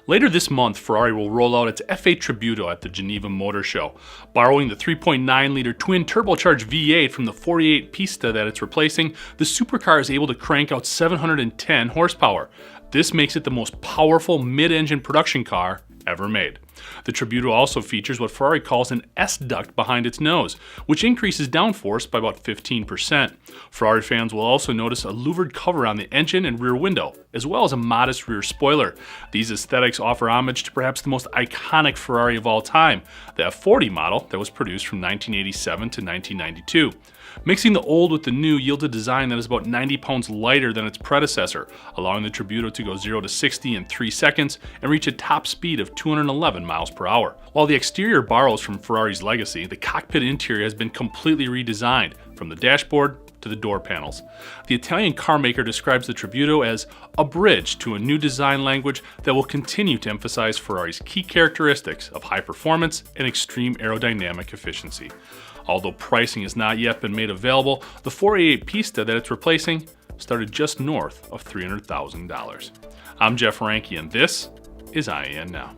Later this month, Ferrari will roll out its F8 Tributo at the Geneva Motor Show. Borrowing the 3.9-liter twin turbocharged V8 from the 48 Pista that it's replacing, the supercar is able to crank out 710 horsepower. This makes it the most powerful mid-engine production car ever made. The Tributo also features what Ferrari calls an S-Duct behind its nose, which increases downforce by about 15%. Ferrari fans will also notice a louvered cover on the engine and rear window, as well as a modest rear spoiler. These aesthetics offer homage to perhaps the most iconic Ferrari of all time, the F40 model that was produced from 1987 to 1992. Mixing the old with the new yields a design that is about 90 pounds lighter than its predecessor, allowing the Tributo to go 0 to 60 in 3 seconds and reach a top speed of 211 miles per hour. While the exterior borrows from Ferrari's legacy, the cockpit interior has been completely redesigned, from the dashboard to the door panels. The Italian car maker describes the Tributo as a bridge to a new design language that will continue to emphasize Ferrari's key characteristics of high performance and extreme aerodynamic efficiency. Although pricing has not yet been made available, the 48 Pista that it's replacing started just north of $300,000. I'm Jeff Ranke, and this is IEN Now.